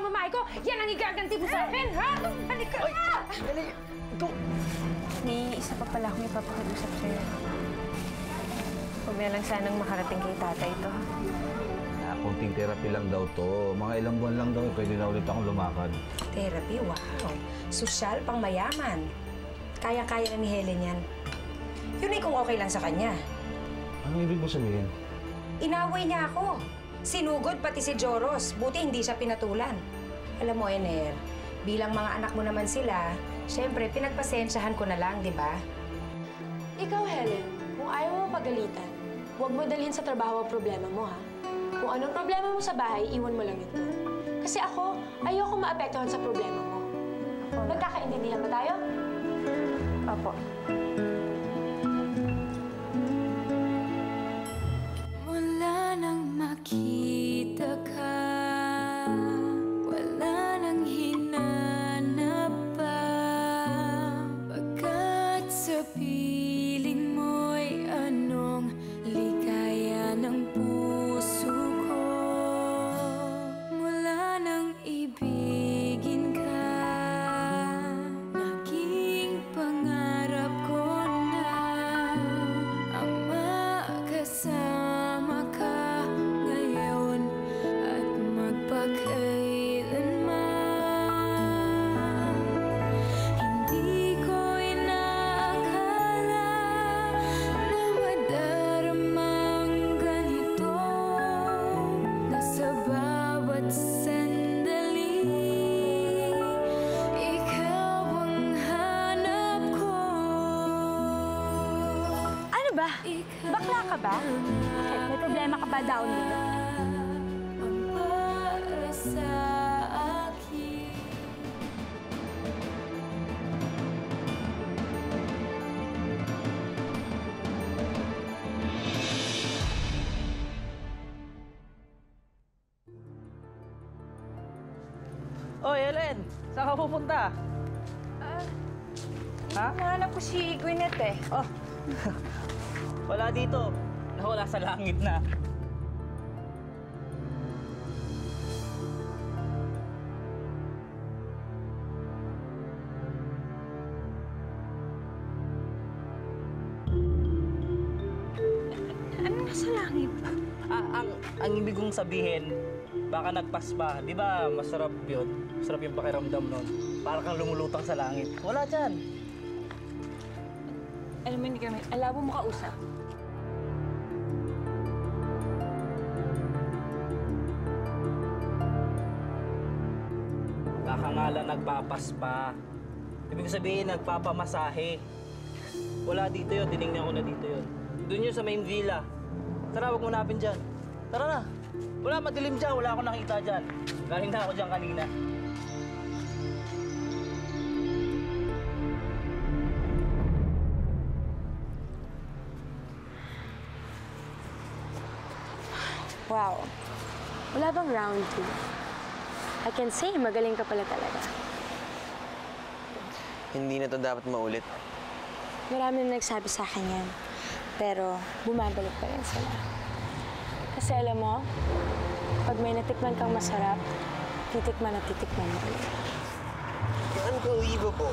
pamamahay ko, yan ang igaganti mo sa akin, ha? Halika na! Dali! Ito! May isa pa pala akong ipapakiusap sa'yo. Huwag na lang sanang makarating kay tatay ito. Kunting therapy lang daw to. Mga ilang buwan lang daw, pwede na ulit akong lumakad. Therapy? Wow. Sosyal, pang mayaman. Kaya-kaya na ni Helen yan. Yun ay kung okay lang sa kanya. Anong ibig mo sabihin? Inaway niya ako. Sinugod pati si Joros. Buti hindi siya pinatulan. Alam mo, Ener, bilang mga anak mo naman sila, syempre, pinagpasensyahan ko na lang, di ba? Ikaw, Helen, kung ayaw mo pagalitan, huwag mo dalhin sa trabaho ang problema mo, ha? Kung anong problema mo sa bahay, iwan mo lang ito. Kasi ako, ayoko maapektuhan sa problema mo. Nagkakaintindihan ba tayo? Opo. Wala nang makita ka, wala nang hinanap pa, pagkat sa piling mo'y anong ligaya ng puso ko. Mula nang ibigin ka, naging pangarap ko na ang makasama ka ngayon at magpakailanman. Hindi ko inaakala na madaramang ganito, na sa bawat sandali ikaw ang hanap ko. Ano ba? Bakla ka ba? Bakit? May problema ka ba down dito? Ang para sa akin. Oy, Helen! Saan ka pupunta? Ha? Nahanap ko si Gwyneth eh. Oh! Wala dito. Nawala sa langit na. Ano nasa langit? Ang ibig kong sabihin, baka nagpas pa. Di ba masarap yun? Masarap yung pakiramdam nun. Para kang lumulutang sa langit. Wala dyan. Alam mo, hindi kami. Alabo mo kausap. Baka nga lang nagpapas pa. Ibig sabihin, nagpapamasahe. Wala dito yun. Tinignan ko na dito yun. Doon yun sa main villa. Tara, huwag mo hanapin dyan. Tara na. Wala, madilim dyan. Wala akong nakita dyan. Galing na ako dyan kanina. Wow. Wala bang round 2? I can say, magaling ka pala talaga. Hindi na to dapat maulit. Marami na nagsabi sa akin yan. Pero bumabalik pa rin sila. Kasi alam mo, pag may natikman kang masarap, titikman at titikman mo ulit. Yan ko, Ibo po.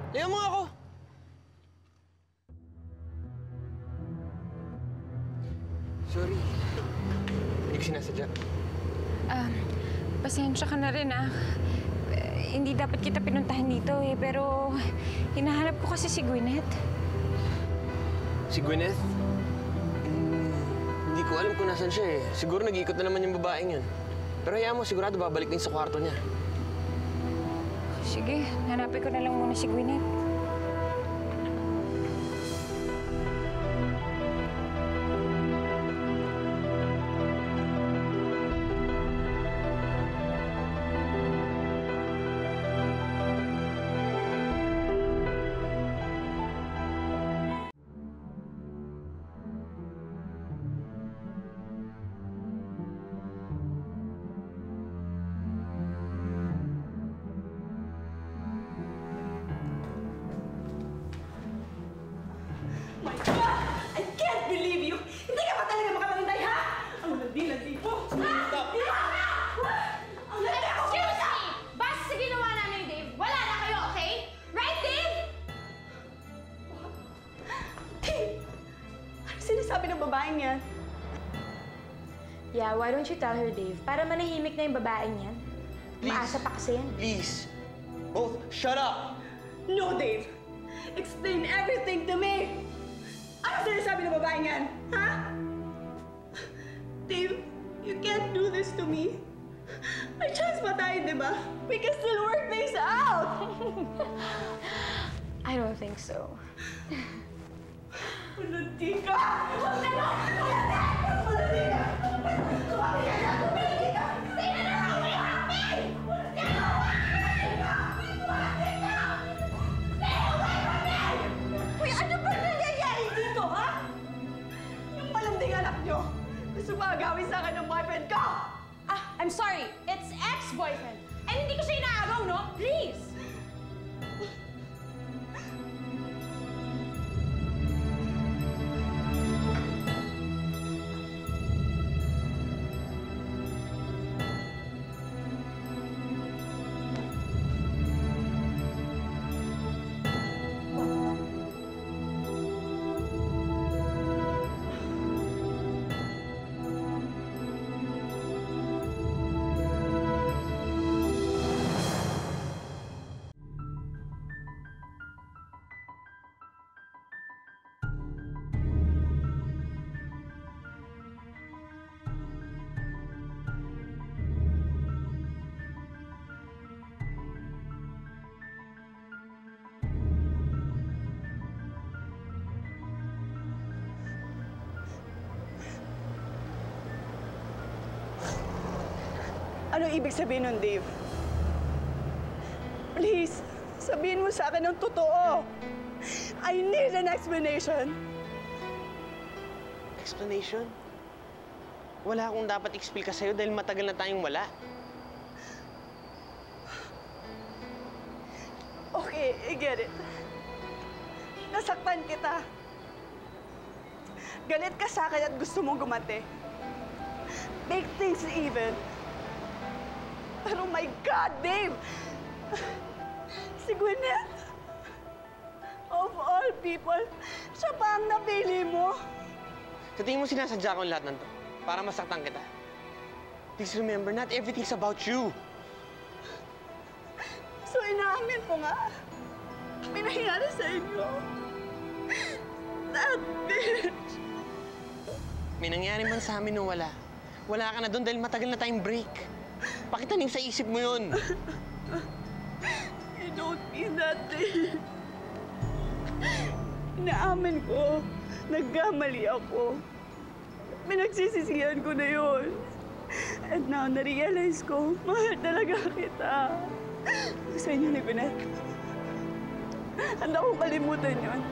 Tingnan mo ako! Sorry. Hindi ko sinasadya. Pasensya ka na rin ah. Hindi dapat kita pinuntahan dito eh, pero hinahanap ko kasi si Gwyneth. Si Gwyneth? Hindi ko alam kung nasan siya eh. Siguro nag-iikot na naman yung babaeng yun. Pero hayaan mo, sigurado babalik din sa kwarto niya. Sige, hanapin ko na lang muna si Gwyneth. sabi ng babaeng yan? Yeah, why don't you tell her, Dave? Para manahimik na yung babaeng yan. Maasa pa kasi yan. Please. Both, shut up! No, Dave. Explain everything to me. Ano sinasabi ng babaeng yan? Ha? Dave, you can't do this to me. May chance pa tayo, di ba? We can still work things out. I don't think so. Hindi ka! Hindi ka! Hindi ka! Uy, ano ba nangyayari dito, ha? Yung malambing anak nyo, gusto ba agawin sa akin ng boyfriend ko? Ah, I'm sorry. It's ex-boyfriend. And hindi ko siya inaagaw, no? Please! Anong ibig sabihin nun, Dave? Please, sabihin mo sa akin ng totoo. I need an explanation. Explanation? Wala akong dapat explain sa'yo dahil matagal na tayong wala. Okay, I get it. Nasaktan kita. Galit ka sa akin at gusto mong gumante. Make things even. Pero my God, Dave! Si Gwyneth, of all people, siya pa ang napili mo. Sa tingin mo sinasadya ko ang lahat ng to para masaktan kita? Please remember, not everything's about you. So inaamin mo nga, may nangyari sa inyo. That bitch! May nangyari man sa amin nung wala. Wala ka na doon dahil matagal na tayong break. Pakitanim sa isip mo yun. I don't mean that, Dave. Inaamin ko, nagkamali ako. Pinagsisisihan ko na yun. And now, na-realize ko, mahal talaga kita. Gusto niyo ni Gwyneth. Handa kong kalimutan yun.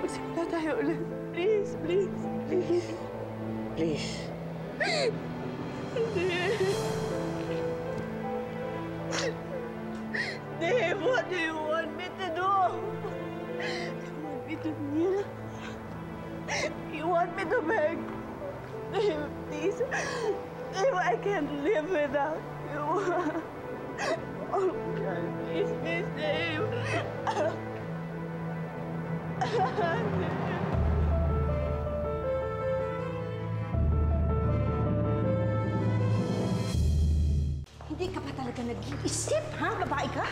Magsimula tayo ulit. Please, please, please. Please. Dave, what do you want me to do? You want me to kneel? You want me to beg? Dave, please. Dave, I can't live without you. Oh, God, please, please, Dave. Hindi ka pa talaga nag-iisip, ha? Babae ka?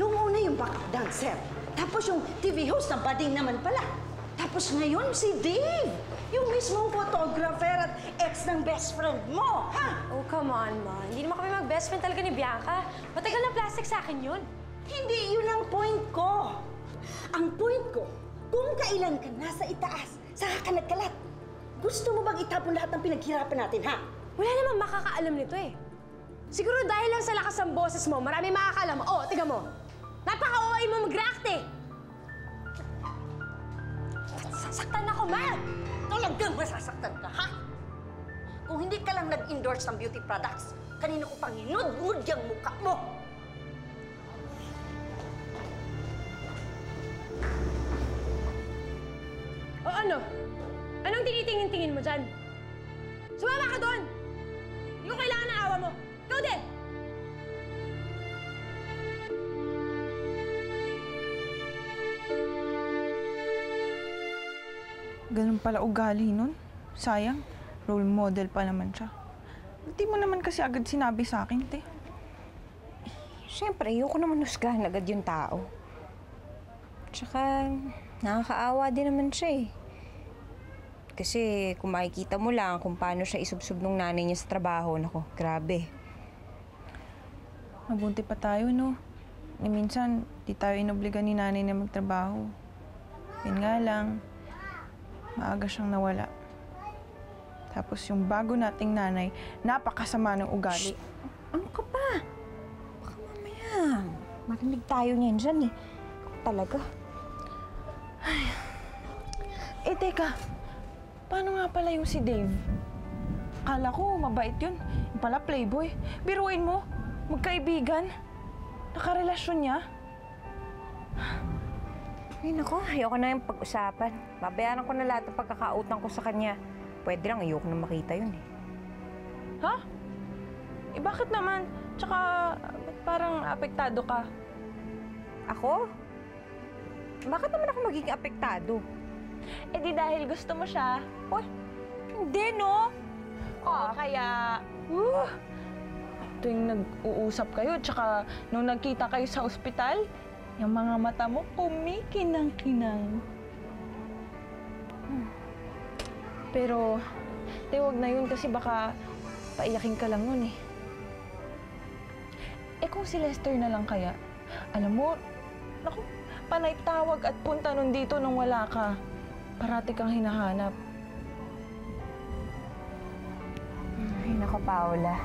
Noong una yung backup dancer. Tapos yung TV host na bading naman pala. Tapos ngayon si Dave, yung mismong photographer at ex ng best friend mo, ha? Oh, come on, Ma. Hindi naman kami mag-best friend talaga ni Bianca. Matagal na plastic sa akin yun. Hindi yun ang point ko. Ang point ko, kung kailan ka nasa itaas, saka ka nagkalat. Gusto mo bang itapon lahat ng pinaghirapan natin, ha? Wala namang makakaalam nito eh. Siguro dahil lang sa lakas ng boses mo, marami makakaalam. Oh, tiga mo. Napaka-OA mo mag-react eh. Sasaktan ako, Ma! Talagang masasaktan ka, ha? Kung hindi ka lang nag-endorse ng beauty products, kanino ko pang hinudmud yung mukha mo? O ano? Anong tinitingin-tingin mo dyan? Sumama ka doon! Hindi ko kailangan ng awa mo. Ikaw din! Ganun pala ugali nun. Sayang, role model pa naman siya. Hindi mo naman kasi agad sinabi sa akin, te. Siyempre, ayoko naman husgahan agad yung tao. Tsaka, nakakaawa din naman siya eh. Kasi kung makikita mo lang kung paano siya isubsob nung nanay niya sa trabaho, nako, grabe. Mabuti pa tayo, no? Minsan, di tayo inobligan ni nanay na magtrabaho. Yun nga lang, maaga siyang nawala. Tapos yung bago nating nanay, napakasama ng ugali. Shh! Ano ka ba? Baka mamaya, marinig tayo niyan dyan eh. Talaga. Ay. Teka. Paano nga pala yung si Dave? Akala ko mabait yun. Yung pala playboy. Biruin mo, magkaibigan. Nakarelasyon niya. Ay naku, ayoko na yung pag-usapan. Babayaran ko na lahat ng pagkakautang ko sa kanya. Pwede lang, ayoko na makita yun eh. Ha? Bakit naman? Tsaka, ba't parang apektado ka? Ako? Bakit naman ako magiging apektado? Di dahil gusto mo siya. Uy, hindi no? Kaya... tuwing nag-uusap kayo, tsaka nung nagkita kayo sa ospital, yung mga mata mo kumikinang-kinang. Pero, huwag na yun kasi baka paiyakin ka lang nun eh. Kung si Lester na lang kaya, alam mo, naku, panay tawag at punta nun dito nung wala ka. Parati kang hinahanap. Ay, naku, Paula.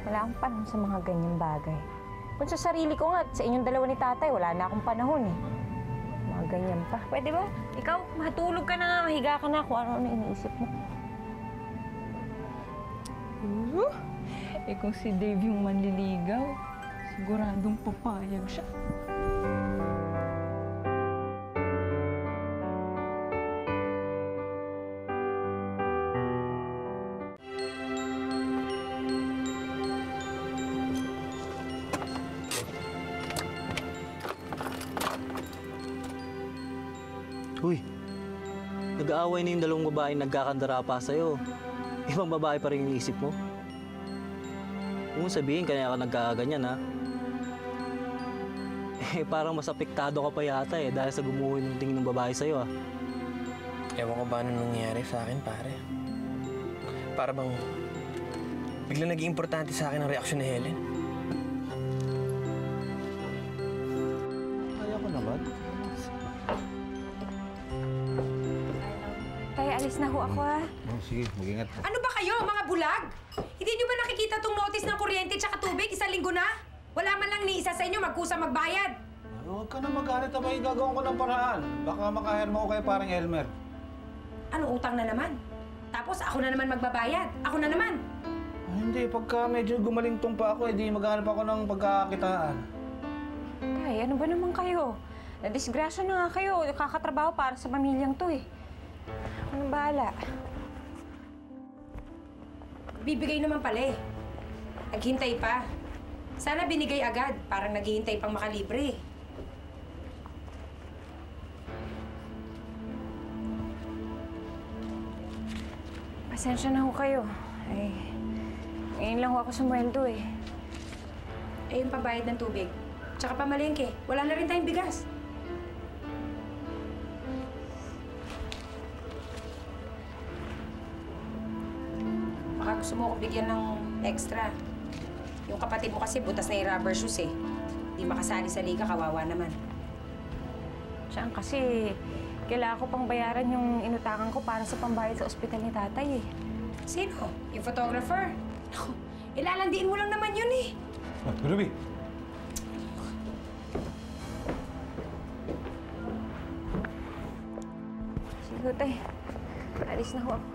Wala akong panahon sa mga ganyang bagay. Kung sa sarili ko nga, sa inyong dalawa ni tatay, wala na akong panahon eh. Mga ganyan pa. Pwede ba? Ikaw, matulog ka na nga, mahiga ka na kung ano iniisip mo. Kung si Dave yung manliligaw, siguradong papayag siya. Uy, nag-aaway na yung dalawang babaeng nagkakandara pa sa'yo. Ibang babae pa rin yung isip mo. Huwag mong sabihin kaya ka nagkakaganyan, ha? Parang mas apektado ka pa yata dahil sa gumuho ng tingin ng babae sa'yo, ha? Ewan ko ba ano nangyari sa akin, pare. Para bang biglang naging importante sa akin ang reaksyon ni Helen. Kaya ko naman. Alis na ho ako, ha? Sige, mag-ingat po. Ano ba kayo, mga bulag? Hindi nyo ba nakikita tong notice ng kuryente tsaka tubig? 1 linggo na? Wala man lang ni isa sa inyo magkusa magbayad. Huwag ka na magalit, abay. Gagawin ko ng paraan. Baka makahire mo ko kay parang Elmer. Anong utang na naman? Tapos ako na naman magbabayad. Ako na naman. Hindi, pagka medyo gumalingtong pa ako, di maghanap ako ng pagkakakitaan. Tay, ano ba naman kayo? Nadisgrasya na nga kayo. Kakatrabaho para sa pamilyang to eh. Anong bahala? Bibigay naman pala eh. Naghintay pa. Sana binigay agad. Parang naghihintay pang makalibre. Pasensya na ho kayo. Ay, ngayon lang ho ako sumweldo eh. Eh, yung pambayad ng tubig. Tsaka pamalengke. Wala na rin tayong bigas. Baka gusto mo ko bigyan ng extra. Yung kapatid mo kasi butas na yung rubber shoes eh. Di makasali sa liga, kawawa naman. Siyang kasi kailangan ko pang bayaran yung inutangan ko para sa pambayad sa ospital ni tatay eh. Sino? Yung photographer? Naku, ilalandiin mo lang naman yun eh. Ruby! Sige, tay. Alis na ho ako.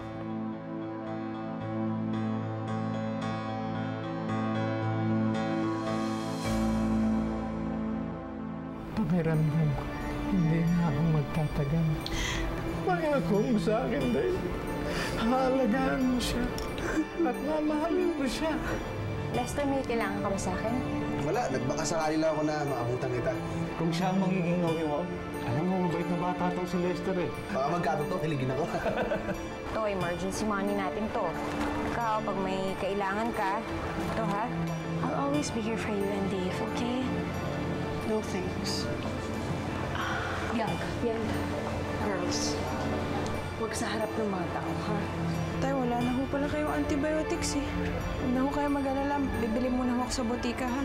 Pakiramdam ko, hindi na ako magtatagal. Pangako mo sa akin dahil haalagaan mo siya at mamahalin mo siya. Lester, may kailangan ka ba sa akin? Wala, nagbakasakali lang ako na maabutan kita. Kung siya ang magiging nobyo mo, Alam mo, mabait na bata tong si Lester eh. Baka magkatotoo, kiligin ako. Ito, emergency money natin to. Ikaw, pag may kailangan ka, ito ha? I'll always be here for you and Dave, okay? No thanks. Bianca. Girls, huwag sa harap ng mga tao, ha? Tay, wala na ho pala kayong antibiotics eh. Huwag na ho kayo mag-alala. Bibili muna ho ako sa botika ha.